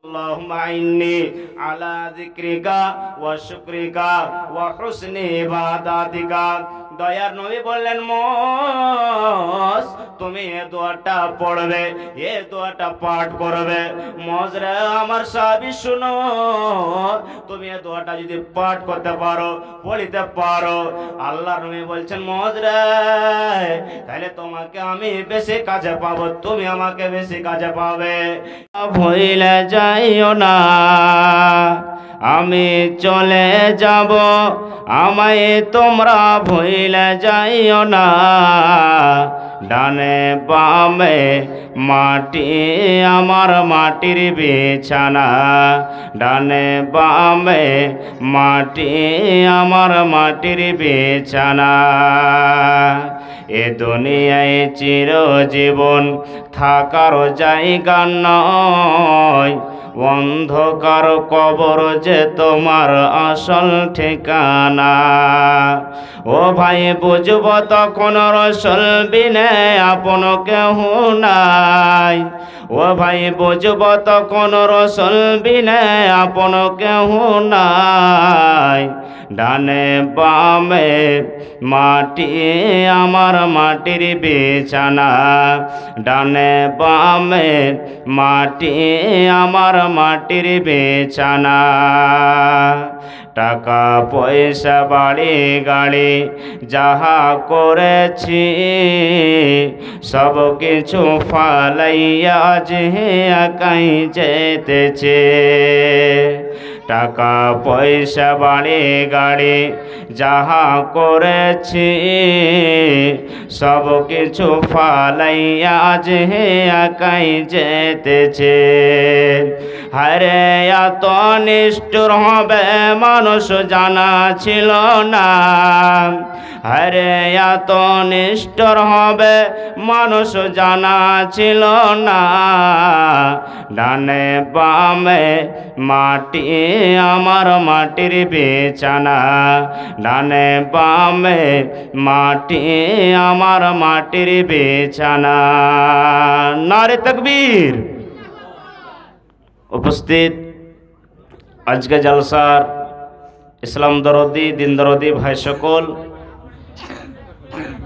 আল্লাহুম্মা ইন্নী আলা যিকরিকা ওয়া শুকরিকা ওয়া হুসনি ইবাদাতিকা। দয়ার নবী বললেন, মজ তুমি এই দোয়াটা পড়বে, এই দোয়াটা পাঠ করবে। মজ রে আমার সাহাবী শুনো, তুমি এই দোয়াটা যদি পাঠ করতে পারো, পড়িতে পারো, আল্লাহর নবী বলছেন মজ রে তাহলে তোমাকে আমি বেশি কাজে পাবো, তুমি আমাকে বেশি কাজে পাবে। ভুলে যাইও না আমি চলে যাব, আমায় তোমরা ভুলে যাইও না। ডানে বামে মাটি আমার মাটির বিছানা, ডানে বামে মাটি আমার মাটির বিছানা। এ দুনিয়ায় চিরজীবন থাকার জায়গা নয়, অন্ধকার কবর যে তোমার আসল ঠিকানা। ও ভাই বুঝব তখন রসুল বিনে আপন কেহ নাই, ও ভাই বুঝব তখন রসুল বিনে আপন কেহ নাই। ডানে বামে মাটি আমার মাটির বিছানা, ডানে বামে মাটি আমার মাটির বিছানা। টাকা পয়সা বাড়ি গাড়ি যাহা করেছি, সব কিছু ফালাইয়া যে একাই যেতেছে। টাকা পয়সা বাড়ি গাড়ি যাহা করেছি, সব কিছু ফালাইয়া যে একাই যেতেছে। হারে এত নিষ্ঠুর হবে মানুষ জানা ছিল না, হারে এত নিষ্ঠুর হবে মানুষ জানা ছিল না। ডানে বামে মাটি আমার মাটির বিছানা, ডানে বামে মাটি আমার মাটির বিছানা। নারে তাকবীর। উপস্থিত আজকে জলসার ইসলাম দরদি দিন দরদি ভাই সকল,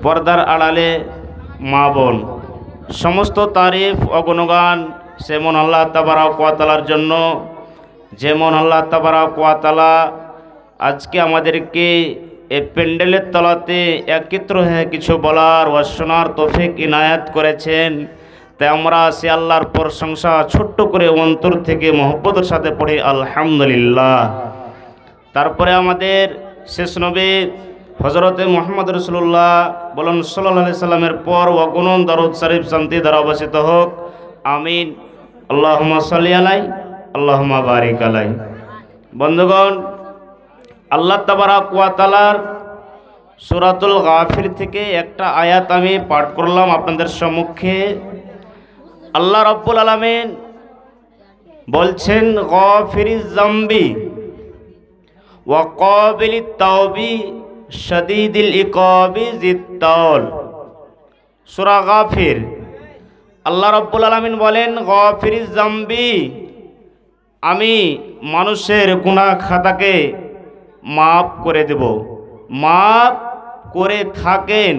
পর্দার আড়ালে মা বোন, সমস্ত তারিফ ও গুণগান সেমন আল্লাহ তাবারক ওয়া তাআলার জন্য, যেমন আল্লাহ তাবারক ওয়া তাআলা আজকে আমাদেরকে এই প্যান্ডেলের তলাতে একত্র হয়ে কিছু বলার ও শোনার তৌফিক ইনায়াত করেছেন। তাই আমরা সে আল্লাহর প্রশংসা ছোট্ট করে অন্তর থেকে মহব্বতের সাথে পড়ি আলহামদুলিল্লাহ। তারপরে আমাদের শেষ নবী হযরতে মুহাম্মদ রাসূলুল্লাহ বলেন সাল্লাল্লাহু আলাইহি সাল্লামের পর অগণন দরুদ শরীফ শান্তি দ্বারা অবস্থিত হোক, আমিন। আল্লাহুম্মা সাল্লি আলাইহি আল্লাহুম্মা বারিক আলাইহি। বন্ধুগণ, আল্লাহ তাবারক ওয়া তাআলার সূরাতুল গাফির থেকে একটা আয়াত আমি পাঠ করলাম আপনাদের সম্মুখে। আল্লাহ রাব্বুল আলামিন বলছেন, গাফিরিজ যামবি ওয়া কাবিলিত তাওবি শাদীদিল ইকাবি যিত-তাওল। সূরা গাফির। আল্লাহ রাব্বুল আলামিন বলেন, গাফিরিজ যামবি, আমি মানুষের গুনাহ খাতাকে মাফ করে দেব, মাফ করে থাকেন।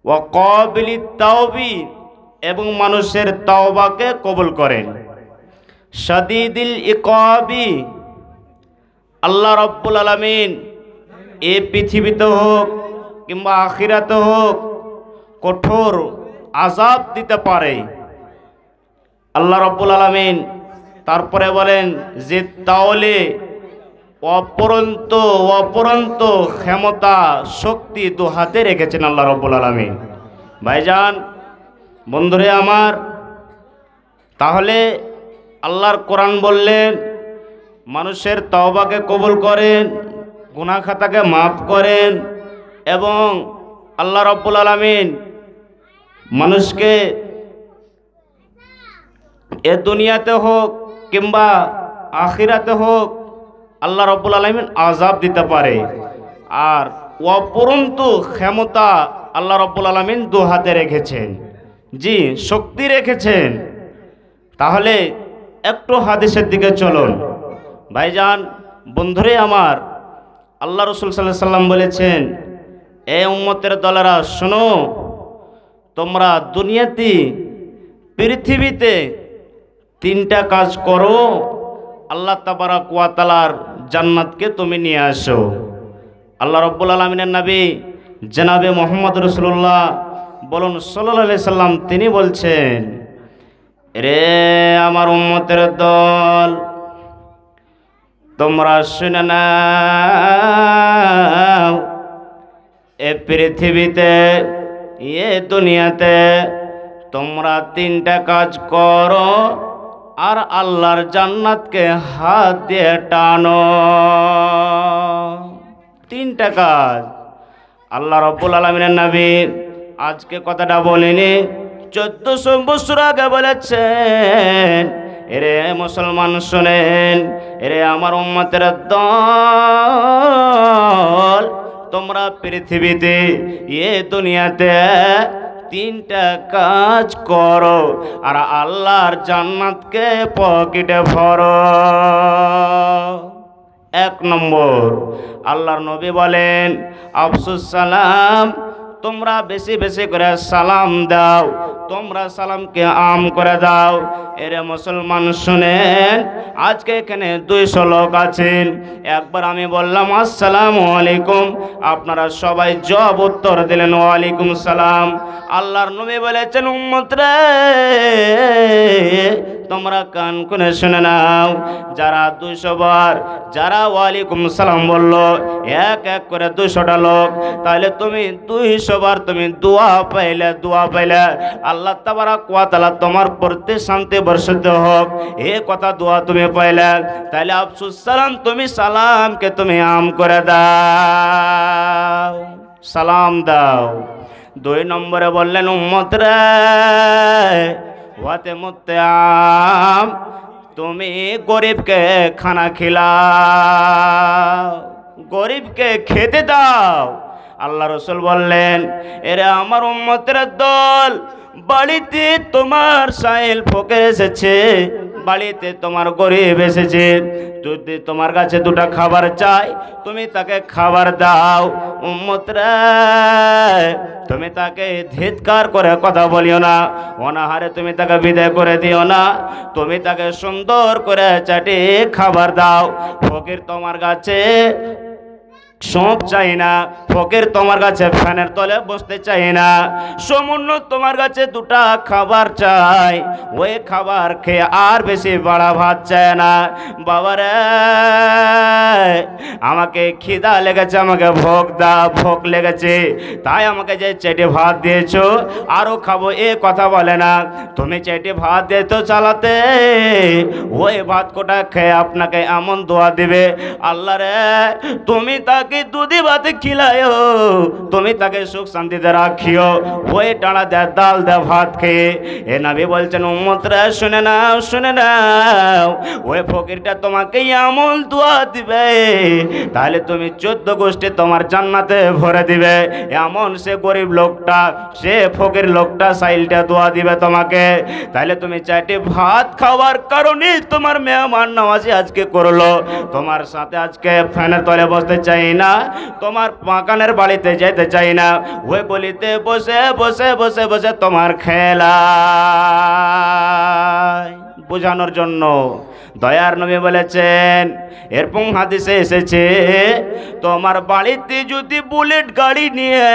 ওয়া কাবিলিত তাওবি, এবং মানুষের তাওবাকে কবুল করেন। শাদীদিল ইকাবি, আল্লাহ রাব্বুল আলামিন এই পৃথিবীতে হোক কিংবা আখিরাতে হোক কঠোর আযাব দিতে পারে। আল্লাহ রাব্বুল আলামিন তারপরে বলেন যে তাওলে অপরন্ত ক্ষমতা শক্তি দু হাতে রেখেছেন আল্লাহ রাব্বুল আলামিন। ভাইজান, বন্ধুরে আমার, তাহলে আল্লাহর কোরআন বললেন মানুষের তওবাকে কবুল করেন, গুনাহ খাতাকে মাফ করেন, এবং আল্লাহ রাব্বুল আলামিন মানুষকে এ দুনিয়াতে হোক কিংবা আখিরাতে হোক আল্লাহ রাব্বুল আলামিন আযাব দিতে পারে। আর অপরন্তু ক্ষমতা আল্লাহ রাব্বুল আলামিন দু হাতে রেখেছেন, জি শক্তি রেখেছেন। তাহলে একটু হাদিসের দিকে চলুন ভাইজান, বন্ধুরে আমার। আল্লাহ রসুল সাল্লাল্লাহু আলাইহি সাল্লাম বলেছেন, এ উম্মতের দলেরা শোনো, তোমরা দুনিয়াতে পৃথিবীতে তিনটা কাজ করো, আল্লাহ তাবারক ওয়া তাআলার জান্নাতকে তুমি নিয়ে আসো। আল্লাহ রাব্বুল আলামিনের নবী জনাবে মুহাম্মদ রাসূলুল্লাহ বলুন সাল্লাল্লাহু আলাইহি সাল্লাম, তিনি বলছেন, রে আমার উম্মতের দল, তোমরা শুনে নাও, এ পৃথিবীতে এ দুনিয়াতে তোমরা তিনটা কাজ করো আর আল্লাহর জান্নাতকে হাত দিয়ে টানো। তিনটা কাজ আল্লাহ রাব্বুল আলামিনের নবী আজকে কথাটা বলেনি, 1400 বছর আগে বলেছেন। এরে মুসলমান শোনেন, এরে আমার উম্মতের দল, তোমরা পৃথিবীতে এ দুনিয়াতে তিনটা কাজ করো আর আল্লাহর জান্নাতকে পকেটে ভরো। 1 নম্বর, আল্লাহর নবী বলেন, আফসুস সালাম, তোমরা বেশি বেশি করে সালাম দাও, তোমরা সালামকে আম করে দাও। এরে মুসলমান শুনেন, আজকে এখানে 200 লোক আছেন, একবার আমি বললাম আসসালামু আলাইকুম, আপনারা সবাই জবাব উত্তর দিলেন ওয়ালাইকুম সালাম। আল্লাহর নবী বলেছেন, উম্মত রে তোমরা কান খুলে শুনে নাও, যারা 200 বার যারা ওয়ালাইকুম সালাম বললো, এক এক করে 200টা লোক, তাহলে তুমি 200 বার তুমি দোয়া পাইলে, দোয়া পাইলে আল্লাহ তাবারক ওয়া তাআলা তোমার প্রতি শান্তি বর্ষিত হোক, এ কথা দোয়া তুমি পাইলে। তাহলে আফসুস সালাম, তুমি সালামকে তুমি আম করে দাও, সালাম দাও। 2 নম্বরে বললেন, উম্মত রে ওয়াতে মুত্তাম, তুমি গরিবকে খানা খিলাও, গরিবকে খেতে দাও। আল্লাহ রসুল বললেন, এরে আমার উম্মতের দল, বাড়িতে তোমার সাইল ফকির এসেছে, বাড়িতে তোমার গরিব এসেছে, যদি তোমার কাছে 2টা খাবার চাই, তুমি তাকে খাবার দাও। উম্মতরা তুমি তাকে ধিৎকার করে কথা বলিও না, অনাহারে তুমি তাকে বিদায় করে দিও না, তুমি তাকে সুন্দর করে চাটি খাবার দাও। ফকির তোমার কাছে সব চাই না, ফকির তোমার কাছে ফ্যানের তলে বসতে চাই না, সামান্য তোমার কাছে 2টা খাবার চাই, ওই খাবার খেয়ে আর বেশি বাড়া ভাত চায় না। বাবারে আমাকে খিদা লেগেছে, আমাকে ভোগ দাও, ভোগ লেগেছে, তাই আমাকে যে চেটে ভাত দিয়েছো আরও খাবো, এ কথা বলে না। তুমি চেটে ভাত দিয়েছো চালাতে, ওই ভাত কোটা খেয়ে আপনাকে এমন দোয়া দিবে, আল্লাহ রে তুমি তাকে দুধি ভাত খিলায়ো, তুমি তাকে সুখ শান্তিতে রাখিও, ওই ডাঁড়া দে ডাল দে ভাত খেয়ে। এ নবী বলছেন, উম্মতরা শুনে নাও, শুনে নাও, ওই ফকিরটা তোমাকে এমন দোয়া দিবে, তাহলে তুমি 14 গোষ্ঠী তোমার জান্নাতে ভরে দিবে। এমন সে গরিব লোকটা, সে ফকির লোকটা সাইলটা দোয়া দিবে তোমাকে, তাহলে তুমি 4টি ভাত খাওয়ার কারণে তোমার মেহমান নওয়াজি আজকে করলো, তোমার সাথে আজকে ফ্যানের তলে বসতে চাই না, তোমার পাকানের বাড়িতে যেতে চাই না, ওই গলিতে বসে বসে বসে বসে তোমার খেলা বোঝানোর জন্য দয়ার নবী বলেছেন। এরপর হাদিসে এসেছে, তোমার বাড়িতে যদি বুলেট গাড়ি নিয়ে,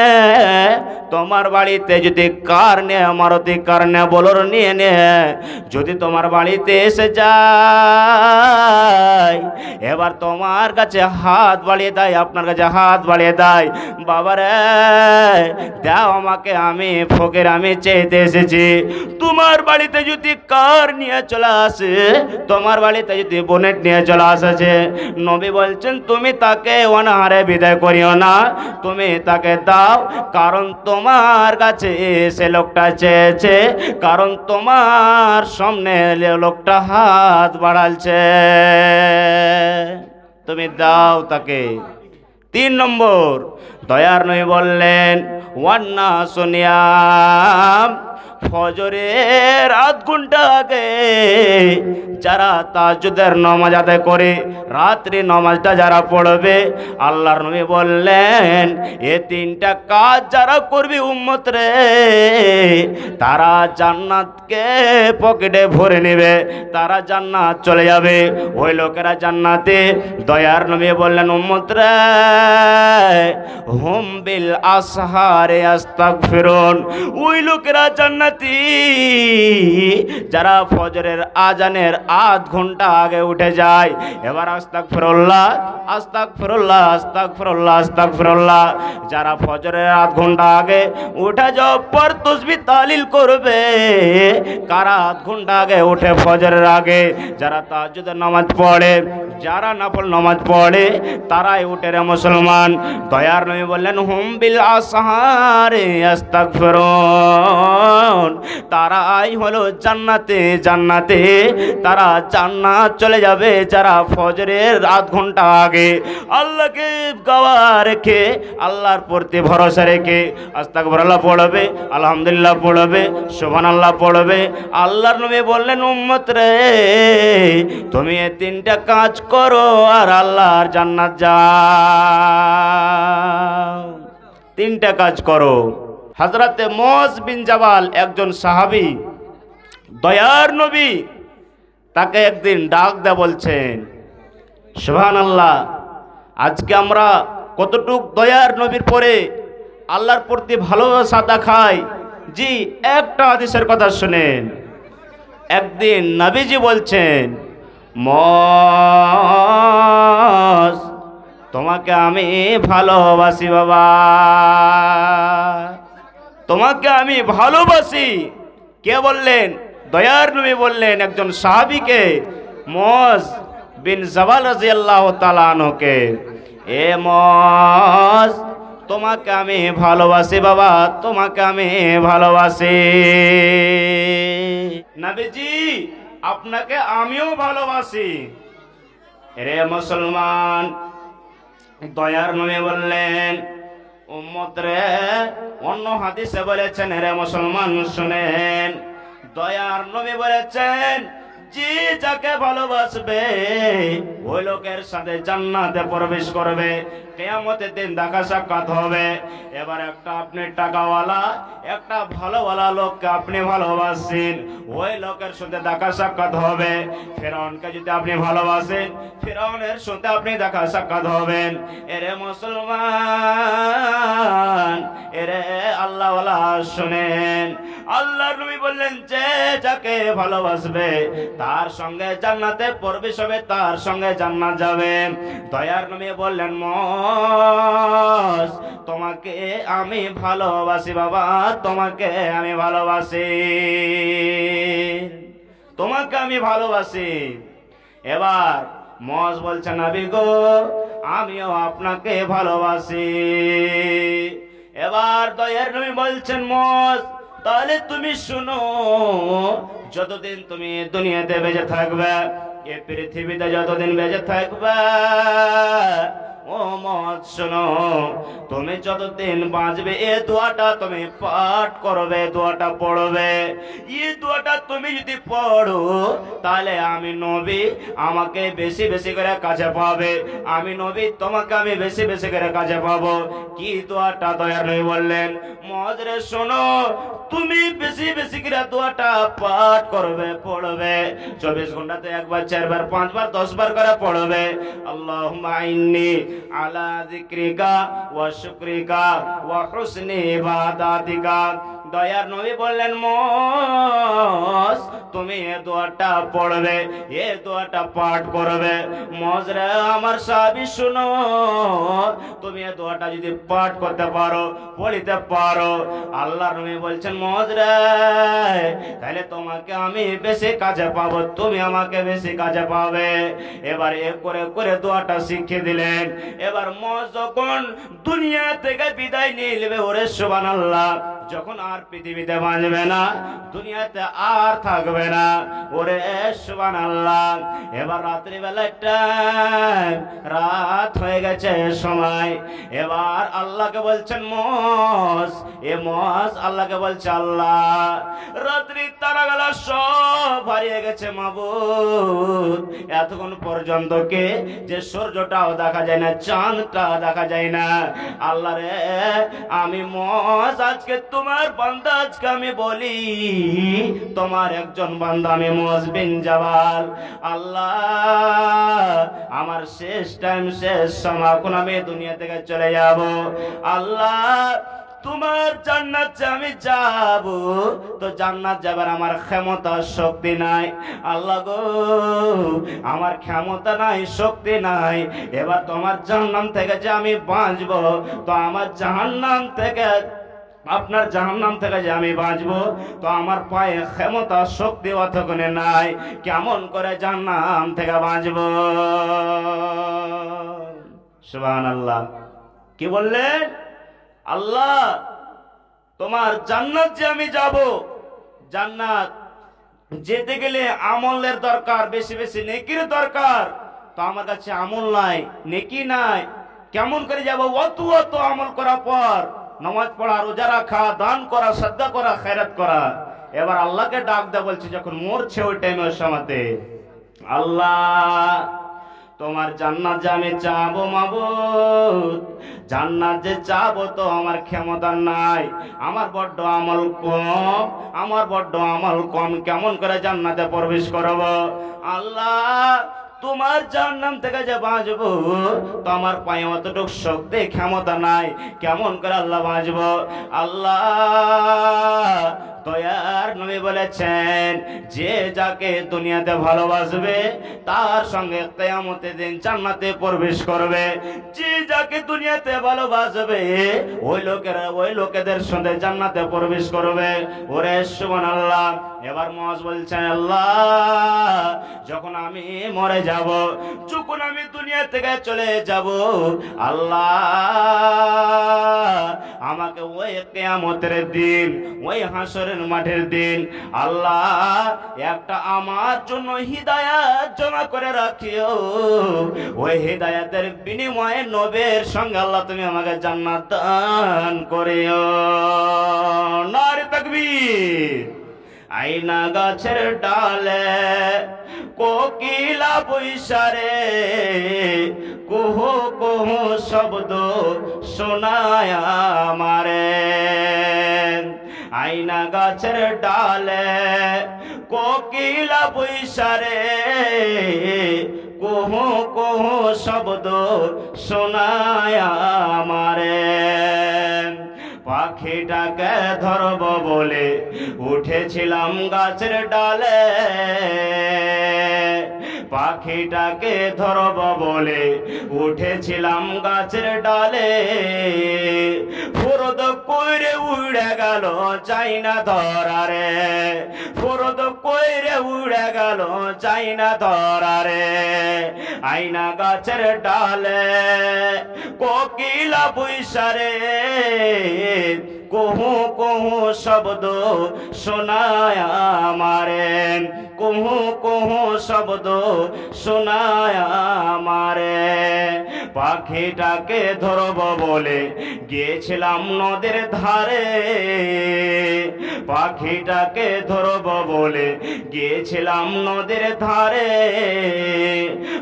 তোমার বাড়িতে যদি কার নিয়ে, মারুতি কার নিয়ে, বোলেরো নিয়ে নিয়ে যদি তোমার বাড়িতে এসে যায়, এবার তোমার কাছে হাত বাড়িয়ে দেয়, আপনার কাছে হাত বাড়িয়ে দেয়, বাবারে দাও আমাকে, আমি ফকির, আমি চাইতে এসেছি। তোমার বাড়িতে যদি কার নিয়ে চলে আসে, তোমার বাড়িতে যদি বোনেট নিয়ে চলে আসে, নবী বলছেন তুমি তাকে অনাহারে বিদায় করিও না, তুমি তাকে দাও, কারণ তোমার কাছে সে লোকটা চেয়েছে, কারণ তোমার সামনে লোকটা হাত বাড়ালছে, তুমি দাও তাকে। 3 নম্বর, দয়ার নবী বললেন, ওয়ান্না সুনিয়াম, ফজরের আধ ঘন্টা আগে যারা তাহাজ্জুদের নামাজ আদায় করে রাত্রি নামাজটা যারা পড়বে, আল্লাহর নবী বললেন এ তিনটা কাজ যারা করবে উম্মত রে, তারা জান্নাতকে পকেটে ভরে নেবে, তারা জান্নাত চলে যাবে, ওই লোকেরা জান্নাতে। দয়ার নবী বললেন উম্মত রে হুম বিল আসহারে আস্তাগফিরুন, ওই লোকেরা জান্নাতি যারা ফজরের আজানের আধ ঘন্টা আগে উঠে যায়। এবার আস্তাগফিরুল্লাহ আস্তাগফিরুল্লাহ আস্তাগফিরুল্লাহ আস্তাগফিরুল্লাহ, যারা ফজরের আধ ঘন্টা আগে উঠে যাও পর তাসবিহ তাহলিল করবে। কারা আধ ঘন্টা আগে উঠে ফজরের আগে? যারা তাহাজ্জুদের নামাজ পড়ে, যারা নফল নামাজ পড়ে তারাই উঠে রে মুসলমান। দয়ার নবী বললেন হুম বিল আসহারে আস্তাগফিরুন, তারাই হলো জান্নাতে জান্নাতে, তারা জান্নাত চলে যাবে যারা ফজরের আধ ঘন্টা আগে আল্লাহকে গাওয়া রেখে, আল্লাহর প্রতি ভরসা রেখে আস্তাগফিরুল্লাহ পড়বে, আলহামদুলিল্লাহ পড়বে, সুবহানাল্লাহ পড়বে। আল্লাহর নবী বললেন উম্মত রে তুমি এই তিনটা কাজ করো আর আল্লাহর জান্নাত যাও। তিনটা কাজ করো। হযরতে মুআয বিন জাবাল একজন সাহাবী, দয়ার নবী তাকে একদিন ডাক দেয়া বলছেন সুবহানাল্লাহ, আজকে আমরা কতটুক দয়ার নবীর পরে আল্লাহর প্রতি ভালোবাসা দেখাই। জি, একটা হাদিসের কথা শুনেন। একদিন নবীজি বলছেন মুআয তোমাকে আমি ভালোবাসি বাবা, তোমাকে আমি ভালোবাসি। কে বললেন? দয়ার নবী বললেন একজন সাহাবীকে, মুআয বিন জাবাল রাদিয়াল্লাহু তাআলা আনহুকে, এ মুআয তোমাকে আমি ভালোবাসি বাবা, তোমাকে আমি ভালোবাসি। নবীজি আপনাকে আমিও ভালোবাসি। রে মুসলমান, দয়ার নবী বললেন উম্মত রে, অন্য হাদিসে বলেছেন রে মুসলমান শুনেন, দয়ার নবী বলেছেন যে যাকে ভালোবাসবে ওই লোকের সাথে জান্নাতে প্রবেশ করবে, কিয়ামতের দিন দেখা সাক্ষাৎ হবে। এবার একটা আপনি টাকাওয়ালা একটা ভালোওয়ালা লোককে আপনি ভালোবাসেন, ওই লোকের সাথে দেখা সাক্ষাৎ হবে। ফিরআউনকে যদি আপনি ভালোবাসেন, ফিরআউনের সাথে আপনি দেখা সাক্ষাৎ হবেন। এরে মুসলমান, এরে আল্লাহওয়ালা শুনেন, আল্লাহর নবী বললেন যে যাকে ভালোবাসবে তার সঙ্গে জান্নাতে প্রবেশ হবে, তার সঙ্গে জান্নাত যাবে। দয়ার নবী বললেন মুআয তোমাকে আমি ভালোবাসি বাবা, তোমাকে আমি ভালোবাসি, তোমাকে আমি ভালোবাসি। এবার মুআয বলছেন নবী গো আমিও আপনাকে ভালোবাসি। এবার দয়ার নবী বলছেন মুআয তাহলে তুমি শুনো, যতদিন তুমি দুনিয়াতে বেঁচে থাকবে, এই পৃথিবীতে যতদিন বেঁচে থাকবে, ও মুআয শোনো, তুমি যতদিন বাঁচবে এ দোয়াটা তুমি পাঠ করবে, দোয়াটা পড়বে। এই দোয়াটা তুমি যদি পড়ো তাহলে আমি নবী আমাকে বেশি বেশি করে কাছে পাবে, আমি নবী তোমাকে আমি বেশি বেশি করে কাছে পাবো। কি দোয়াটা? দয়ার নবী বললেন মুআয রে শোনো, তুমি বেশি বেশি করে দোয়াটা পাঠ করবে, পড়বে। 24 ঘন্টাতে একবার, 4 বার, 5 বার, 10 বার করে পড়বে। আল্লাহুম্মা ইন্নী আলা যিকরিকা ওয়া শুকরিকা ওয়া হুসনি ইবাদাতিকা। দয়ার নবী বললেন মুআয তুমি এই দোয়াটা পড়বে, এই দোয়াটা পাঠ করবে। মুআয রে আমার সাহাবী শুনো, তুমি এই দোয়াটা যদি পাঠ করতে পারো, পড়তে পারো, আল্লাহর নবী বলছেন মুআয রে তাহলে তোমাকে আমি বেশি কাছে পাবো, তুমি আমাকে বেশি কাছে পাবে। এবার এক করে করে দোয়াটা শিখিয়ে দিলেন। এবার মুআয যখন দুনিয়া থেকে বিদায় নিয়ে নেবে, ওরে সুবহানাল্লাহ, যখন আর পৃথিবীতে বাঁচবে না, দুনিয়াতে আর থাকবে না। ওরে সুবহানাল্লাহ, এবার রাত্রিবেলা টাইম, রাত হয়ে গেছে সময়। এবার আল্লাহকে বলছেন মস, এ মস আল্লাহকে বলছে আল্লাহ রাত্রি তারাগুলো সব হারিয়ে গেছে মাবুদ, এতক্ষণ পর্যন্ত কে যে সূর্যটাও দেখা যায় না, চাঁদটা দেখা যায় না। আল্লাহ রে, আমি মস আজকে তোমার বান্দা, আজকে আমি বলি তোমার একজন বান্দা, আমি মস বিন জাবাল। আল্লাহ আমার শেষ টাইম, শেষ সময়, এখন আমি দুনিয়া থেকে চলে যাব। আল্লাহ তোমার জান্নাতে আমি যাব, তো জান্নাত যাবার আমার ক্ষমতা শক্তি নাই। আল্লাহ গো, আমার ক্ষমতা নাই, শক্তি নাই। এবার তোমার জাহান্নাম থেকে যে আমি বাঁচবো, তো আমার জাহান্নাম থেকে, আপনার জাহান্নাম থেকে যে আমি বাঁচবো, তো আমার পায়ে ক্ষমতা শক্তি অতক্ষণে নাই। কেমন করে জাহান্নাম থেকে বাঁচবো? সুবহানাল্লাহ। কি বললেন? আল্লাহ তোমার জান্নাত যে আমি যাব, জান্নাত যেতে গেলে আমলের দরকার, বেশি বেশি নেকির দরকার। তো আমার কাছে আমল নাই, নেকি নাই, কেমন করে যাব? অত অত আমল করার পর নামাজ পড়া, রোজা রাখা, দান করা, সাদকা করা, খেরাত করা। এবার আল্লাহকে ডাক দেয়া বলছে যখন মরছে ওই টাইমে, ওই সময়তে, আল্লাহ তোমার জান্নাত যে আমি চাবো মাবুদ, জান্নাত যে চাবো, তো আমার ক্ষমতা নাই, আমার বড্ড আমল কম, আমার বড্ড আমল কম, কেমন করে জান্নাতে প্রবেশ করব? আল্লাহ তোমার জাহান্নাম থেকে যে বাঁচবো, তো আমার পায়ে অতটুকু শক্তি ক্ষমতা নাই, কেমন করে আল্লাহ বাঁচবো? আল্লাহ দয়ার নবী বলেছেন, যে যাকে দুনিয়াতে ভালোবাসবে তার সঙ্গে কিয়ামতের দিন জান্নাতে প্রবেশ করবে। যে যাকে দুনিয়াতে ভালোবাসবে ওই লোকেরা, ওই লোকেদের সঙ্গে জান্নাতে প্রবেশ করবে। ওরে সুবহানাল্লাহ। এবার মুআজ বলছেন, আল্লাহ যখন আমি মরে যাব, যখন আমি দুনিয়া থেকে চলে যাব, আল্লাহ আমাকে ওই কিয়ামতের দিন, ওই হাসরের মাঠের দিন, আল্লাহ একটা আমার জন্য হিদায়াত জমা করে রাখিও। ওই হিদায়াতের বিনিময়ে নবীর সঙ্গে আল্লাহ তুমি আমাকে জান্নাত দান করিও। নারে তাকবীর। আইনা গাছের ডালে কোকিলা বৈশারে, কুহু কুহু শব্দ শোনায় আমারে। আইনা গাছের ডালে কোকিলা বৈশারে, কুহু কুহু শব্দ শোনায় আমারে। পাখিটাকে ধরব বলে উঠেছিলাম গাছের ডালে, পাখিটাকে ধরব বলে উঠেছিলাম গাছের ডালে। ফুরদ কইরে উড়ে গেল, চাই না ধরারে, ফুরদ কইরে উড়ে গেল, চাই না ধরারে। আইনা গাছের ডালে কোকিলা বৈশারে, কুহু কুহু শব্দ শোনায় আমারে, কুহু কুহু শব্দ শোনায় আমারে। পাখিটাকে ধরব বলে গিয়েছিলাম নদীর ধারে, পাখিটাকে ধরব বলে গিয়েছিলাম নদীর ধারে।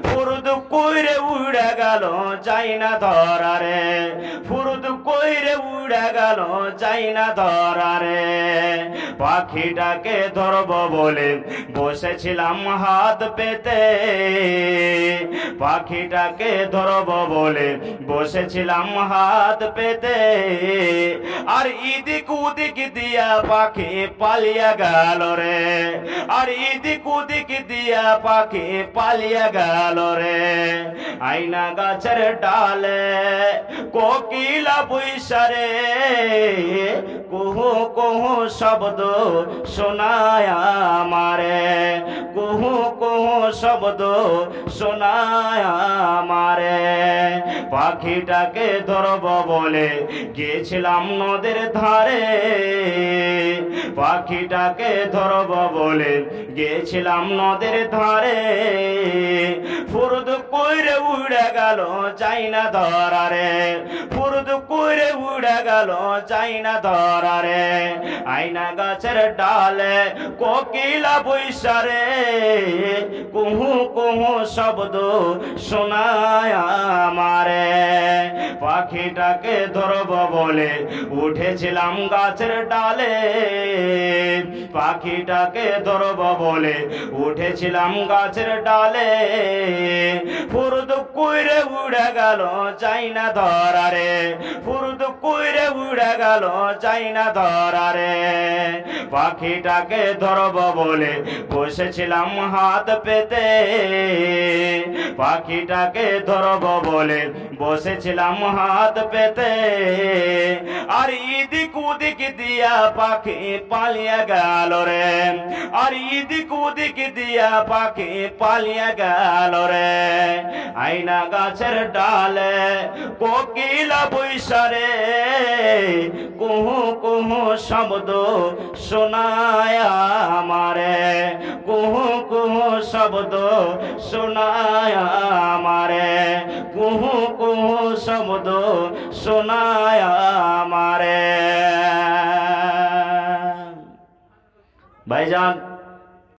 ফুরুদ কইরে উড়ে গেল, যাই না ধরারে, ফুরুদ কইরে উড়ে গেল, যাই না ধরারে। পাখিটাকে ধরব বলে বসেছিলাম হাত পেতে, পাখিটাকে ধরব বলে বসেছিলাম হাত পেতে। আর ইদিক উদিক দিয়া পাখি পালিয়া গেল রে, আর ইদিক উদিক দিয়া পাখি পালিয়া গেল রে। আইনা গাছের ডালে কোকিলা বৈশারে, কুহু কুহু শব্দ শোনায় আমারে, কুহু কুহু শব্দ শোনায় আমারে পাখিটাকে ধরব বলে গিয়েছিলাম নদীর ধারে পাখিটাকে ধরব বলে গিয়েছিলাম নদীর ধারে ফুরুদ কইরে উড়ে গেল চাই না ধরারে ফুরুদ কইরে উড়ে গেল চাই না ধরারে আয়না গাছের ডালে কোকিলা বৈশারে কুহু কুহু শব্দ শোনায় আমারে পাখিটাকে ধরব বলে উঠেছিলাম গাছের ডালে পাখিটাকে ধরব বলে উঠেছিলাম গাছের ডালে ফুরুদ কইরে উড়ে গেল চাই না ধরারে ফুরুদ কইরে উড়ে গেল চাই না ধরারে পাখিটাকে ধরব বলে বসেছিলাম হাত পেতে পাখিটাকে ধরব বলে বসেছিলাম হাত পেতে আর ইদিক উদিক দিয়া পাখি পালিয়ে গেল রে আর ইদিক উদিক দিয়া পাখি পালিয়ে গেল রে আয়না গাছের ডালে কোকিলা বৈশারে কুহু কুহু শব্দ শোনায় আমারে কুহু কুহু শব্দ শোনায় আমারে কুহু কুহু শব্দ শোনায় আমারে ভাইজান